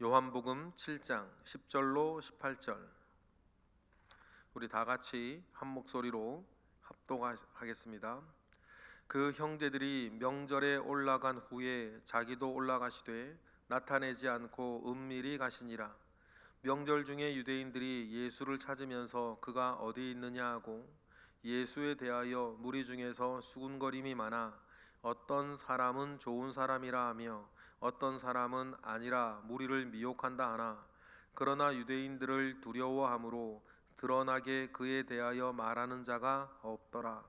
요한복음 7장 10절로 18절 우리 다 같이 한 목소리로 합독하겠습니다. 그 형제들이 명절에 올라간 후에 자기도 올라가시되 나타내지 않고 은밀히 가시니라. 명절 중에 유대인들이 예수를 찾으면서 그가 어디 있느냐 하고 예수에 대하여 무리 중에서 수군거림이 많아 어떤 사람은 좋은 사람이라 하며 어떤 사람은 아니라 무리를 미혹한다 하나 그러나 유대인들을 두려워함으로 드러나게 그에 대하여 말하는 자가 없더라.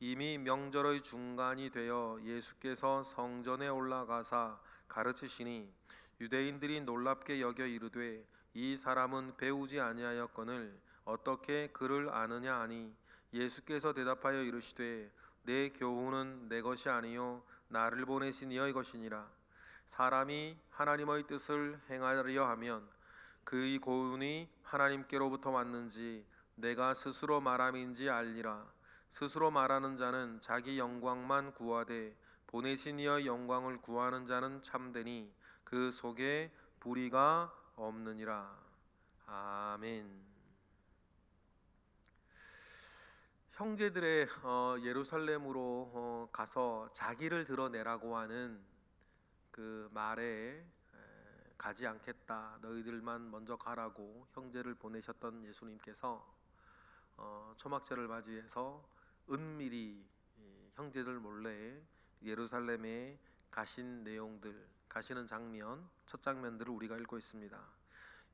이미 명절의 중간이 되어 예수께서 성전에 올라가사 가르치시니 유대인들이 놀랍게 여겨 이르되 이 사람은 배우지 아니하였거늘 어떻게 그를 아느냐 하니 예수께서 대답하여 이르시되 내 교훈은 내 것이 아니요 나를 보내신 이의 것이니라. 사람이 하나님의 뜻을 행하려 하면 그의 교훈이 하나님께로부터 왔는지 내가 스스로 말함인지 알리라. 스스로 말하는 자는 자기 영광만 구하되 보내신 이의 영광을 구하는 자는 참되니 그 속에 불의가 없느니라. 아멘. 형제들의 예루살렘으로 가서 자기를 드러내라고 하는 그 말에 가지 않겠다, 너희들만 먼저 가라고 형제를 보내셨던 예수님께서 초막절을 맞이해서 은밀히 형제들 몰래 예루살렘에 가신 내용들, 가시는 장면, 첫 장면들을 우리가 읽고 있습니다.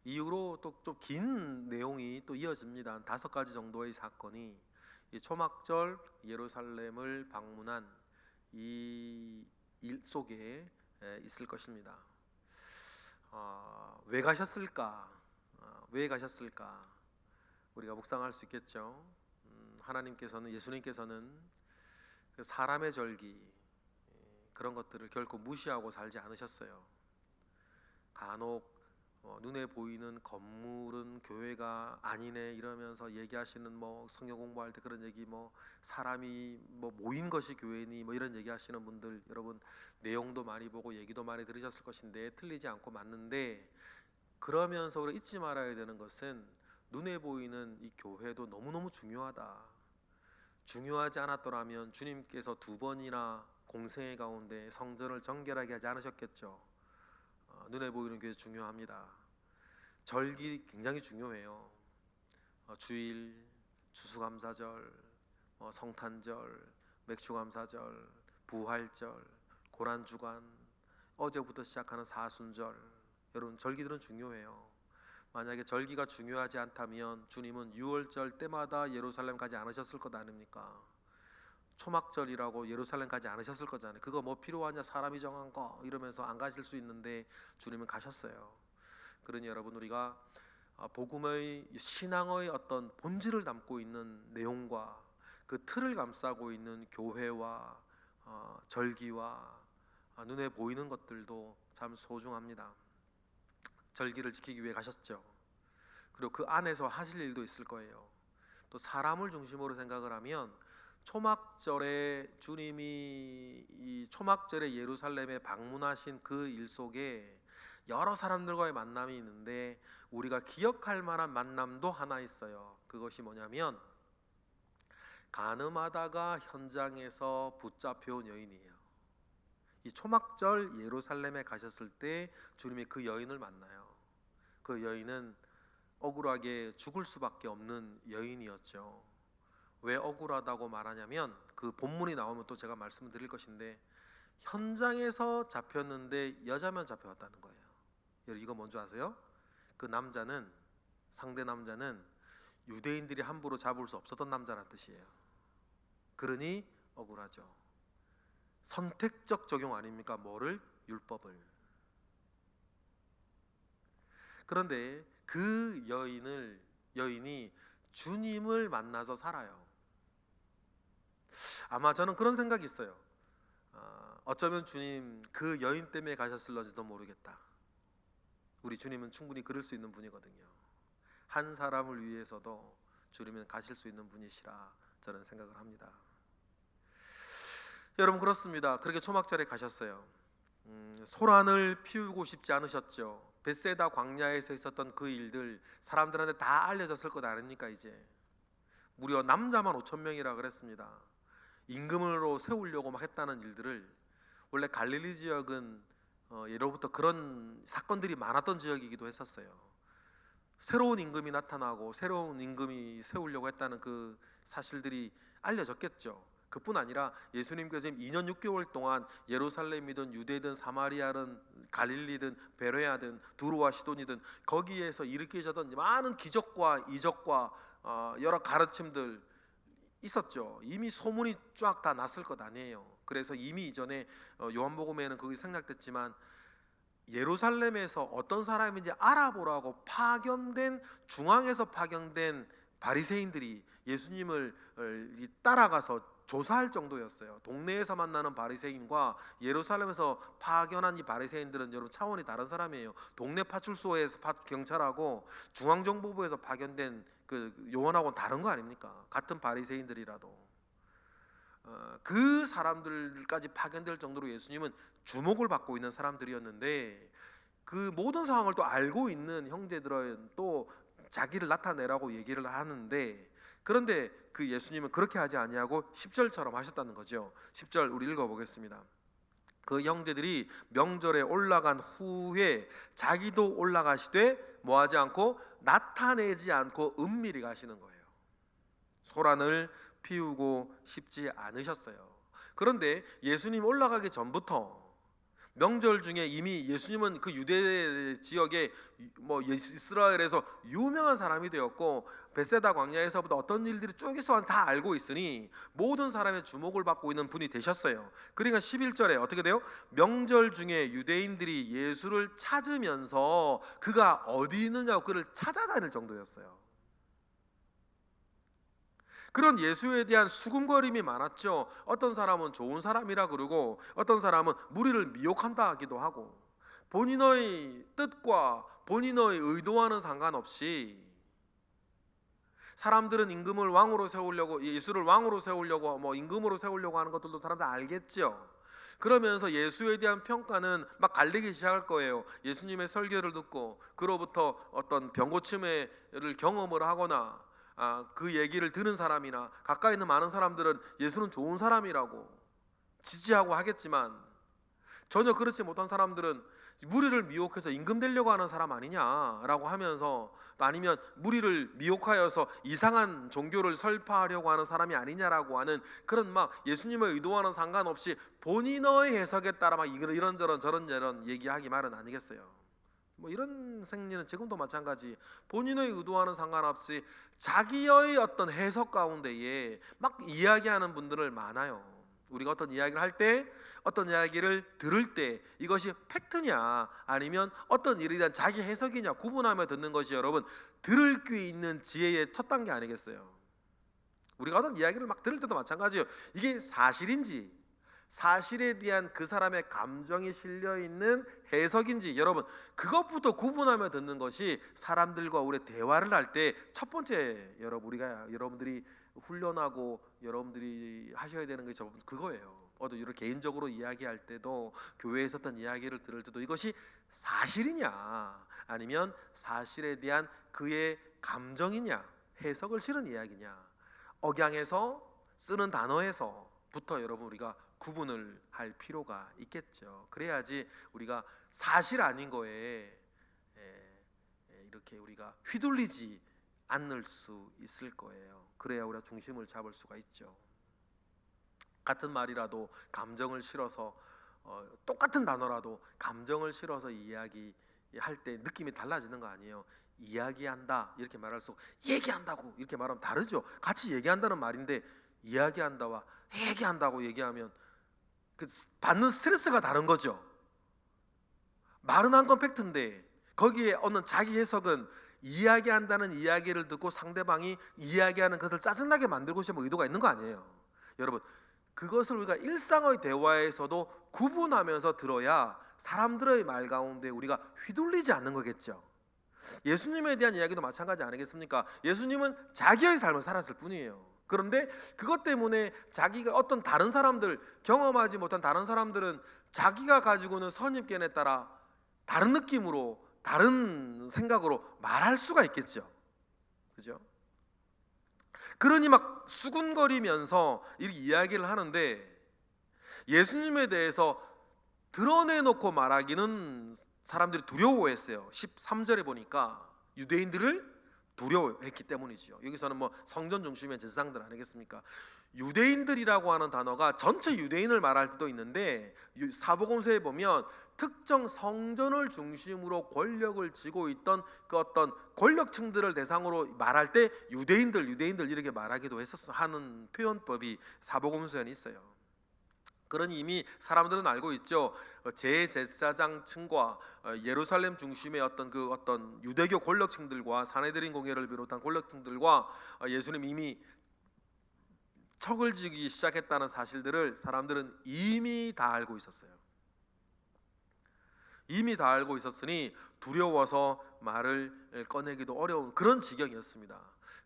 이후로 또 좀 긴 내용이 또 이어집니다. 5가지 정도의 사건이 이 초막절 예루살렘을 방문한 이 일 속에 있을 것입니다. 왜 가셨을까? 왜 가셨을까? 우리가 묵상할 수 있겠죠. 하나님께서는, 예수님께서는 그 사람의 절기 그런 것들을 결코 무시하고 살지 않으셨어요. 간혹 눈에 보이는 건물은 교회가 아니네 이러면서 얘기하시는, 성경 공부할 때 그런 얘기, 사람이 모인 것이 교회니 이런 얘기하시는 분들, 여러분 내용도 많이 보고 얘기도 많이 들으셨을 것인데 틀리지 않고 맞는데, 그러면서 우리가 잊지 말아야 되는 것은 눈에 보이는 이 교회도 너무너무 중요하다. 중요하지 않았더라면 주님께서 2번이나 공생애 가운데 성전을 정결하게 하지 않으셨겠죠. 눈에 보이는 교회 중요합니다. 절기 굉장히 중요해요. 주일, 추수감사절, 성탄절, 맥주감사절, 부활절, 고란주간, 어제부터 시작하는 사순절, 여러분 절기들은 중요해요. 만약에 절기가 중요하지 않다면 주님은 6월절 때마다 예루살렘 가지 않으셨을 것 아닙니까? 초막절이라고 예루살렘 가지 않으셨을 거잖아요. 그거 필요하냐, 사람이 정한 거 이러면서 안 가실 수 있는데 주님은 가셨어요. 그러니 여러분, 우리가 복음의 신앙의 어떤 본질을 담고 있는 내용과 그 틀을 감싸고 있는 교회와 절기와 눈에 보이는 것들도 참 소중합니다. 절기를 지키기 위해 가셨죠. 그리고 그 안에서 하실 일도 있을 거예요. 또 사람을 중심으로 생각을 하면 초막절에 주님이 이 초막절에 예루살렘에 방문하신 그 일 속에 여러 사람들과의 만남이 있는데 우리가 기억할 만한 만남도 하나 있어요. 그것이 뭐냐면 간음하다가 현장에서 붙잡혀온 여인이에요. 이 초막절 예루살렘에 가셨을 때 주님이 그 여인을 만나요. 그 여인은 억울하게 죽을 수밖에 없는 여인이었죠. 왜 억울하다고 말하냐면 그 본문이 나오면 또 제가 말씀을 드릴 것인데, 현장에서 잡혔는데 여자만 잡혀왔다는 거예요. 여러분 이거 뭔지 아세요? 그 남자는, 상대 남자는 유대인들이 함부로 잡을 수 없었던 남자란 뜻이에요. 그러니 억울하죠. 선택적 적용 아닙니까? 뭐를? 율법을. 그런데 그 여인이 주님을 만나서 살아요. 아마 저는 그런 생각이 있어요. 어쩌면 주님 그 여인 때문에 가셨을런지도 모르겠다. 우리 주님은 충분히 그럴 수 있는 분이거든요. 한 사람을 위해서도 주님은 가실 수 있는 분이시라 저는 생각을 합니다. 여러분 그렇습니다. 그렇게 초막절에 가셨어요. 소란을 피우고 싶지 않으셨죠. 벳세다 광야에서 있었던 그 일들 사람들한테 다 알려졌을 것 아닙니까? 이제 무려 남자만 5천 명이라 그랬습니다. 임금으로 세우려고 막 했다는 일들을, 원래 갈릴리 지역은 예로부터 그런 사건들이 많았던 지역이기도 했었어요. 새로운 임금이 나타나고 새로운 임금이 세우려고 했다는 그 사실들이 알려졌겠죠. 그뿐 아니라 예수님께서 지금 2년 6개월 동안 예루살렘이든 유대든 사마리아든 갈릴리든 베레아든 두로와 시돈이든 거기에서 일으키셨던 많은 기적과 이적과 여러 가르침들 있었죠. 이미 소문이 쫙 다 났을 것 아니에요. 그래서 이미 이전에 요한복음에는 거기 생략됐지만 예루살렘에서 어떤 사람인지 알아보라고 파견된, 중앙에서 파견된 바리새인들이 예수님을 따라가서 조사할 정도였어요. 동네에서 만나는 바리새인과 예루살렘에서 파견한 이 바리새인들은 여러분 차원이 다른 사람이에요. 동네 파출소에서 경찰하고 중앙정보부에서 파견된 그 요원하고는 다른 거 아닙니까? 같은 바리새인들이라도 그 사람들까지 파견될 정도로 예수님은 주목을 받고 있는 사람들이었는데, 그 모든 상황을 또 알고 있는 형제들은 또 자기를 나타내라고 얘기를 하는데, 그런데 그 예수님은 그렇게 하지 아니하고 10절처럼 하셨다는 거죠. 10절 우리 읽어보겠습니다. 그 형제들이 명절에 올라간 후에 자기도 올라가시되 뭐하지 않고 나타내지 않고 은밀히 가시는 거예요. 소란을 피우고 싶지 않으셨어요. 그런데 예수님 올라가기 전부터 명절 중에 이미 예수님은 그 유대 지역에 이스라엘에서 유명한 사람이 되었고 벳세다 광야에서부터 어떤 일들이 쪼개서 다 알고 있으니 모든 사람의 주목을 받고 있는 분이 되셨어요. 그러니까 11절에 어떻게 돼요? 명절 중에 유대인들이 예수를 찾으면서 그가 어디 있느냐고 그를 찾아다닐 정도였어요. 그런 예수에 대한 수군거림이 많았죠. 어떤 사람은 좋은 사람이라 그러고 어떤 사람은 무리를 미혹한다 하기도 하고, 본인의 뜻과 본인의 의도와는 상관없이 사람들은 임금을 왕으로 세우려고, 예수를 왕으로 세우려고 임금으로 세우려고 하는 것들도 사람들 알겠죠. 그러면서 예수에 대한 평가는 막 갈리기 시작할 거예요. 예수님의 설교를 듣고 그로부터 어떤 병고침을 경험을 하거나 그 얘기를 들은 사람이나 가까이 있는 많은 사람들은 예수는 좋은 사람이라고 지지하고 하겠지만, 전혀 그렇지 못한 사람들은 무리를 미혹해서 임금 되려고 하는 사람 아니냐라고 하면서, 아니면 무리를 미혹하여서 이상한 종교를 설파하려고 하는 사람이 아니냐라고 하는 그런 막 예수님의 의도와는 상관없이 본인의 해석에 따라 막 이런저런 저런저런 얘기하기 말은 아니겠어요. 이런 생리는 지금도 마찬가지. 본인의 의도와는 상관없이 자기의 어떤 해석 가운데에 막 이야기하는 분들을 많아요. 우리가 어떤 이야기를 할 때, 어떤 이야기를 들을 때 이것이 팩트냐 아니면 어떤 일에 대한 자기 해석이냐 구분하며 듣는 것이 여러분 들을 귀 있는 지혜의 첫 단계 아니겠어요? 우리가 어떤 이야기를 막 들을 때도 마찬가지예요. 이게 사실인지, 사실에 대한 그 사람의 감정이 실려있는 해석인지, 여러분 그것부터 구분하며 듣는 것이 사람들과 우리 대화를 할 때 첫 번째 여러분들이 훈련하고 여러분들이 하셔야 되는 게 그거예요. 이렇게 개인적으로 이야기할 때도, 교회에서 어떤 이야기를 들을 때도 이것이 사실이냐 아니면 사실에 대한 그의 감정이냐, 해석을 실은 이야기냐, 억양에서 쓰는 단어에서부터 여러분 우리가 구분을 할 필요가 있겠죠. 그래야지 우리가 사실 아닌 거에 이렇게 우리가 휘둘리지 않을 수 있을 거예요. 그래야 우리가 중심을 잡을 수가 있죠. 같은 말이라도 감정을 실어서 똑같은 단어라도 감정을 실어서 이야기할 때 느낌이 달라지는 거 아니에요. 이야기한다 이렇게 말할수록 얘기한다고 이렇게 말하면 다르죠. 같이 얘기한다는 말인데 이야기한다와 얘기한다고 얘기하면 그 받는 스트레스가 다른 거죠. 말은 한 건 팩트인데 거기에 얻는 자기 해석은 이야기한다는 이야기를 듣고 상대방이 이야기하는 것을 짜증나게 만들고 싶은 의도가 있는 거 아니에요. 여러분 그것을 우리가 일상의 대화에서도 구분하면서 들어야 사람들의 말 가운데 우리가 휘둘리지 않는 거겠죠. 예수님에 대한 이야기도 마찬가지 아니겠습니까? 예수님은 자기의 삶을 살았을 뿐이에요. 그런데 그것 때문에 자기가 어떤 다른 사람들, 경험하지 못한 다른 사람들은 자기가 가지고 있는 선입견에 따라 다른 느낌으로 다른 생각으로 말할 수가 있겠죠. 그죠? 그러니 막 수군거리면서 이렇게 이야기를 하는데 예수님에 대해서 드러내놓고 말하기는 사람들이 두려워했어요. 13절에 보니까 유대인들을 두려워했기 때문이죠. 여기서는 뭐 성전 중심의 제사장들 아니겠습니까? 유대인들이라고 하는 단어가 전체 유대인을 말할 때도 있는데 사복음서에 보면 특정 성전을 중심으로 권력을 쥐고 있던 그 어떤 권력층들을 대상으로 말할 때 유대인들 이렇게 말하기도 하는 표현법이 사복음서에 있어요. 그러니 이미 사람들은 알고 있죠. 제제사장층과 예루살렘 중심의 어떤 유대교 권력층들과 사내들인 공회를 비롯한 권력층들과 예수님 이미 척을 지기 시작했다는 사실들을 사람들은 이미 다 알고 있었어요. 이미 다 알고 있었으니 두려워서 말을 꺼내기도 어려운 그런 지경이었습니다.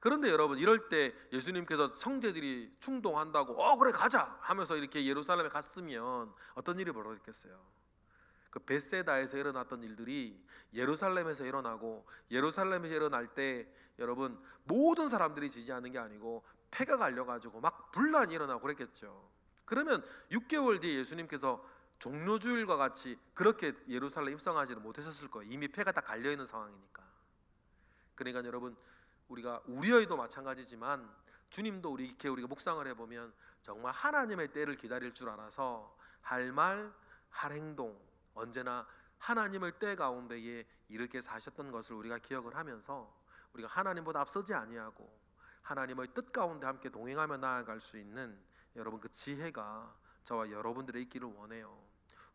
그런데 여러분, 이럴 때 예수님께서 형제들이 충동한다고 그래 가자 하면서 이렇게 예루살렘에 갔으면 어떤 일이 벌어졌겠어요? 그 벳세다에서 일어났던 일들이 예루살렘에서 일어나고, 예루살렘에서 일어날 때 여러분 모든 사람들이 지지하는 게 아니고 폐가 갈려가지고 막 분란이 일어나고 그랬겠죠. 그러면 6개월 뒤에 예수님께서 종료주일과 같이 그렇게 예루살렘 입성하지는 못하셨을 거예요. 이미 폐가 다 갈려있는 상황이니까. 그러니까 여러분, 우리의도 마찬가지지만 주님도 우리가 묵상을 해보면 정말 하나님의 때를 기다릴 줄 알아서 할 말, 할 행동, 언제나 하나님의 때 가운데에 이렇게 사셨던 것을 우리가 기억을 하면서 우리가 하나님보다 앞서지 아니하고 하나님의 뜻 가운데 함께 동행하며 나아갈 수 있는 여러분 그 지혜가 저와 여러분들의 있기를 원해요.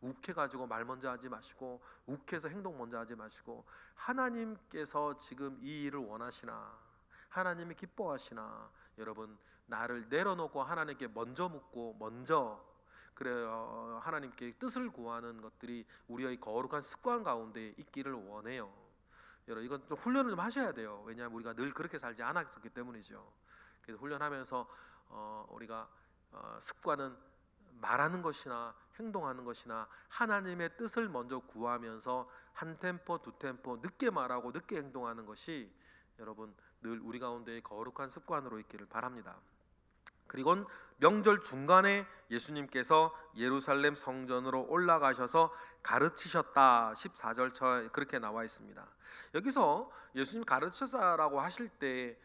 욱해가지고 말 먼저 하지 마시고, 욱해서 행동 먼저 하지 마시고, 하나님께서 지금 이 일을 원하시나, 하나님이 기뻐하시나, 여러분 나를 내려놓고 하나님께 먼저 묻고 먼저 그래요 하나님께 뜻을 구하는 것들이 우리의 거룩한 습관 가운데 있기를 원해요. 여러분 이건 좀 훈련을 좀 하셔야 돼요. 왜냐하면 우리가 늘 그렇게 살지 않았기 때문이죠. 그래서 훈련하면서 우리가 습관은 말하는 것이나 행동하는 것이나 하나님의 뜻을 먼저 구하면서 한 템포 두 템포 늦게 말하고 늦게 행동하는 것이 여러분 늘 우리 가운데의 거룩한 습관으로 있기를 바랍니다. 그리고 명절 중간에 예수님께서 예루살렘 성전으로 올라가셔서 가르치셨다. 14절 그렇게 나와 있습니다. 여기서 예수님 가르치셨다라고 하실 때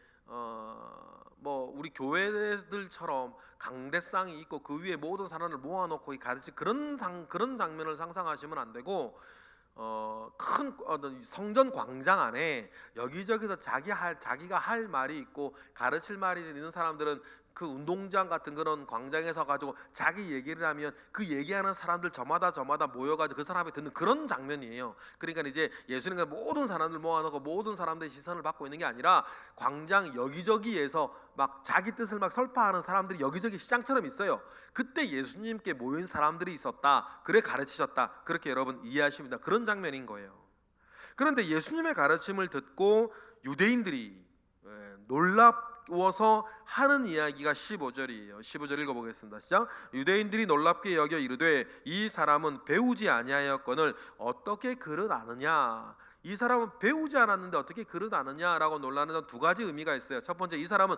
뭐 우리 교회들처럼 강대상이 있고 그 위에 모든 사람을 모아놓고 가르치 그런 장면을 상상하시면 안 되고 큰 성전 광장 안에 여기저기서 자기가 할 말이 있고 가르칠 말이 있는 사람들은 그 운동장 같은 그런 광장에서 가지고 자기 얘기를 하면 그 얘기하는 사람들 저마다 모여가지고 그 사람이 듣는 그런 장면이에요. 그러니까 이제 예수님은 모든 사람들 모아놓고 모든 사람들의 시선을 받고 있는 게 아니라 광장 여기저기에서 막 자기 뜻을 막 설파하는 사람들이 여기저기 시장처럼 있어요. 그때 예수님께 모인 사람들이 있었다. 그래 가르치셨다. 그렇게 여러분 이해하십니다. 그런 장면인 거예요. 그런데 예수님의 가르침을 듣고 유대인들이 놀랍워서 하는 이야기가 15절이에요. 15절 읽어보겠습니다. 시작. 유대인들이 놀랍게 여겨 이르되 이 사람은 배우지 아니하였거늘 어떻게 글을 아느냐. 이 사람은 배우지 않았는데 어떻게 글을 아느냐라고 놀라는 두 가지 의미가 있어요. 첫 번째, 이 사람은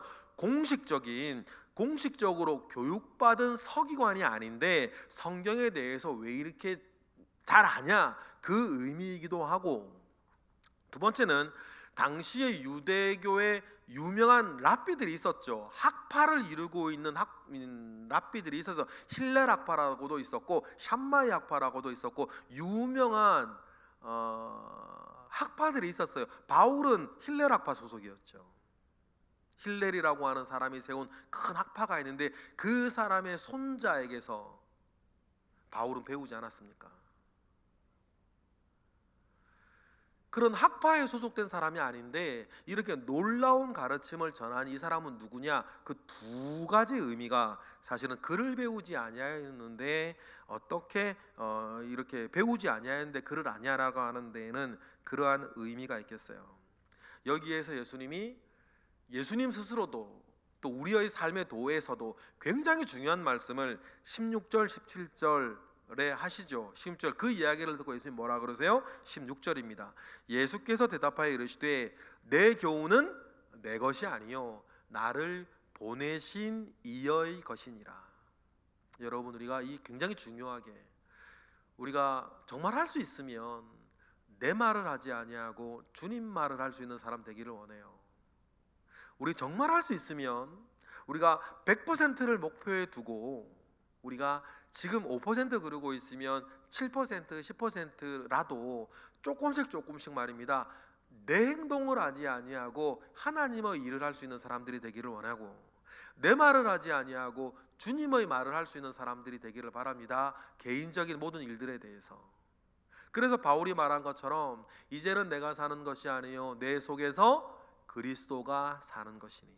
공식적으로 교육받은 서기관이 아닌데 성경에 대해서 왜 이렇게 잘 아냐, 그 의미이기도 하고, 두 번째는 당시의 유대교의 유명한 랍비들이 있었죠. 학파를 이루고 있는 랍비들이 있어서 힐렐 학파라고도 있었고 샴마이 학파라고도 있었고 유명한 학파들이 있었어요. 바울은 힐렐 학파 소속이었죠. 힐렐이라고 하는 사람이 세운 큰 학파가 있는데 그 사람의 손자에게서 바울은 배우지 않았습니까? 그런 학파에 소속된 사람이 아닌데 이렇게 놀라운 가르침을 전한 이 사람은 누구냐? 그 두 가지 의미가 사실은 글을 배우지 아니하였는데 어떻게 이렇게 배우지 아니하였는데 글을 아냐라고 하는 데에는 그러한 의미가 있겠어요. 여기에서 예수님 스스로도 또 우리의 삶의 도에서도 굉장히 중요한 말씀을 16절 17절 하시죠. 16절 그 이야기를 듣고 예수님 뭐라 그러세요? 16절입니다. 예수께서 대답하여 이르시되 내 교훈은 내 것이 아니요 나를 보내신 이의 것이니라. 여러분, 우리가 이 굉장히 중요하게 우리가 정말 할 수 있으면 내 말을 하지 아니하고 주님 말을 할 수 있는 사람 되기를 원해요. 우리 정말 할 수 있으면 우리가 100%를 목표에 두고 우리가 지금 5% 그러고 있으면 7%, 10%라도 조금씩 말입니다. 내 행동을 하지 아니하고 하나님의 일을 할 수 있는 사람들이 되기를 원하고, 내 말을 하지 아니하고 주님의 말을 할 수 있는 사람들이 되기를 바랍니다. 개인적인 모든 일들에 대해서. 그래서 바울이 말한 것처럼 이제는 내가 사는 것이 아니요 내 속에서 그리스도가 사는 것이니,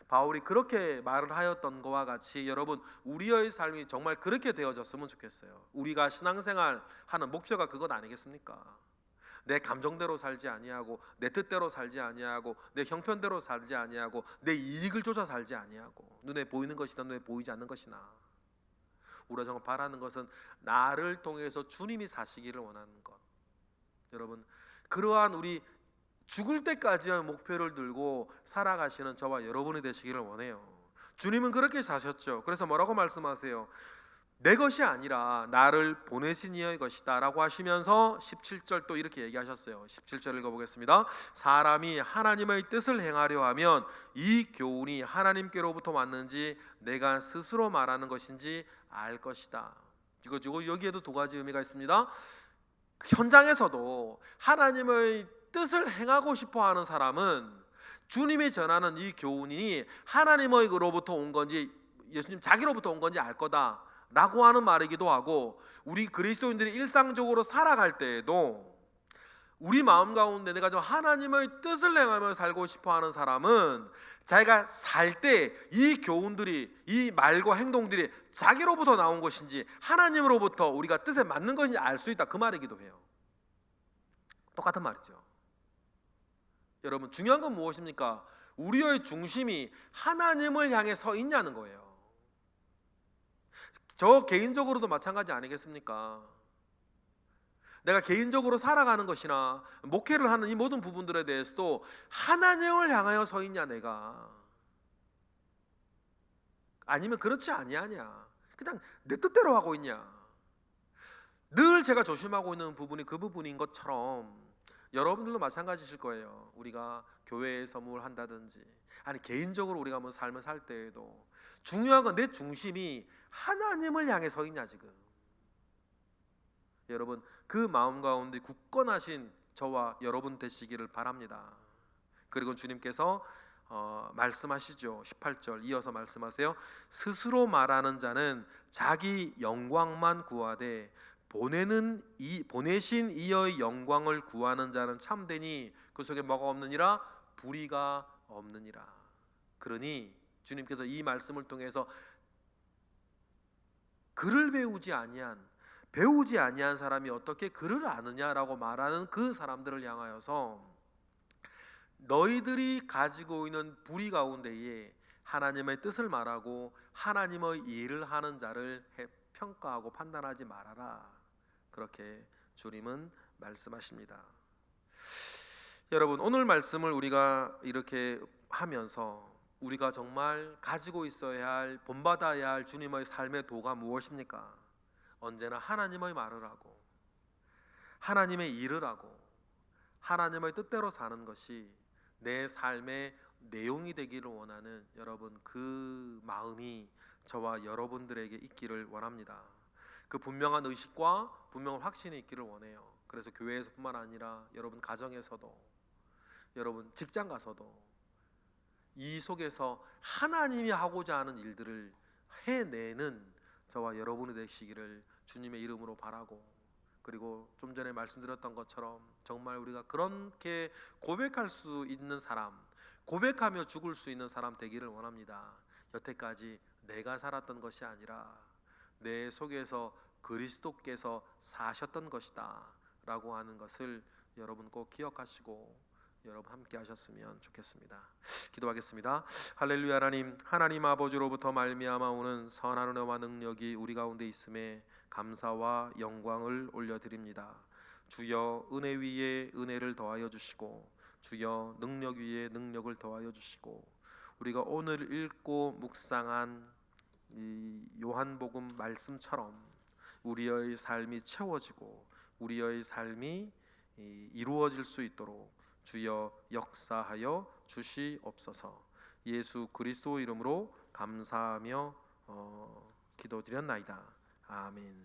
바울이 그렇게 말을 하였던 것과 같이 여러분, 우리의 삶이 정말 그렇게 되어졌으면 좋겠어요. 우리가 신앙생활 하는 목표가 그것 아니겠습니까? 내 감정대로 살지 아니하고, 내 뜻대로 살지 아니하고, 내 형편대로 살지 아니하고, 내 이익을 쫓아 살지 아니하고, 눈에 보이는 것이나 눈에 보이지 않는 것이나, 우리가 정말 바라는 것은 나를 통해서 주님이 사시기를 원하는 것. 여러분, 그러한 우리 죽을 때까지의 목표를 들고 살아가시는 저와 여러분이 되시기를 원해요. 주님은 그렇게 사셨죠. 그래서 뭐라고 말씀하세요? 내 것이 아니라 나를 보내신 이의 것이다 라고 하시면서 17절 또 이렇게 얘기하셨어요. 17절 읽어보겠습니다. 사람이 하나님의 뜻을 행하려 하면 이 교훈이 하나님께로부터 왔는지 내가 스스로 말하는 것인지 알 것이다. 이거 여기에도 두 가지 의미가 있습니다. 현장에서도 하나님의 뜻을 행하고 싶어하는 사람은 주님이 전하는 이 교훈이 하나님의로부터 온 건지 예수님 자기로부터 온 건지 알 거다 라고 하는 말이기도 하고, 우리 그리스도인들이 일상적으로 살아갈 때에도 우리 마음 가운데 내가 좀 하나님의 뜻을 행하며 살고 싶어하는 사람은 자기가 살 때 이 교훈들이, 이 말과 행동들이 자기로부터 나온 것인지 하나님으로부터 우리가 뜻에 맞는 것인지 알 수 있다, 그 말이기도 해요. 똑같은 말이죠. 여러분, 중요한 건 무엇입니까? 우리의 중심이 하나님을 향해 서 있냐는 거예요. 저 개인적으로도 마찬가지 아니겠습니까? 내가 개인적으로 살아가는 것이나 목회를 하는 이 모든 부분들에 대해서도 하나님을 향하여 서 있냐 내가, 아니면 그렇지 아니하냐 그냥 내 뜻대로 하고 있냐. 늘 제가 조심하고 있는 부분이 그 부분인 것처럼 여러분들도 마찬가지실 거예요. 우리가 교회에 선물을 한다든지 아니 개인적으로 우리가 뭐 삶을 살 때에도 중요한 건 내 중심이 하나님을 향해 서 있냐 지금. 여러분, 그 마음 가운데 굳건하신 저와 여러분 되시기를 바랍니다. 그리고 주님께서 말씀하시죠. 18절 이어서 말씀하세요. 스스로 말하는 자는 자기 영광만 구하되 보내신 이의 영광을 구하는 자는 참되니 그 속에 뭐가 없느니라? 불의가 없느니라. 그러니 주님께서 이 말씀을 통해서 글을 배우지 아니한 사람이 어떻게 글을 아느냐라고 말하는 그 사람들을 향하여서 너희들이 가지고 있는 불의 가운데에 하나님의 뜻을 말하고 하나님의 일을 하는 자를 평가하고 판단하지 말아라, 그렇게 주님은 말씀하십니다. 여러분, 오늘 말씀을 우리가 이렇게 하면서 우리가 정말 가지고 있어야 할, 본받아야 할 주님의 삶의 도가 무엇입니까? 언제나 하나님의 말을 하고 하나님의 일을 하고 하나님의 뜻대로 사는 것이 내 삶의 내용이 되기를 원하는 여러분, 그 마음이 저와 여러분들에게 있기를 원합니다. 그 분명한 의식과 분명한 확신이 있기를 원해요. 그래서 교회에서뿐만 아니라 여러분 가정에서도, 여러분 직장 가서도 이 속에서 하나님이 하고자 하는 일들을 해내는 저와 여러분이 되시기를 주님의 이름으로 바라고, 그리고 좀 전에 말씀드렸던 것처럼 정말 우리가 그렇게 고백할 수 있는 사람, 고백하며 죽을 수 있는 사람 되기를 원합니다. 여태까지 내가 살았던 것이 아니라 내 속에서 그리스도께서 사셨던 것이다 라고 하는 것을 여러분 꼭 기억하시고 여러분 함께 하셨으면 좋겠습니다. 기도하겠습니다. 할렐루야. 하나님 아버지로부터 말미암아 오는 선한 은혜와 능력이 우리 가운데 있음에 감사와 영광을 올려드립니다. 주여 은혜 위에 은혜를 더하여 주시고 주여 능력 위에 능력을 더하여 주시고 우리가 오늘 읽고 묵상한 이 요한복음 말씀처럼 우리의 삶이 채워지고 우리의 삶이 이루어질 수 있도록 주여 역사하여 주시옵소서. 예수 그리스도 이름으로 감사하며 기도드렸나이다. 아멘.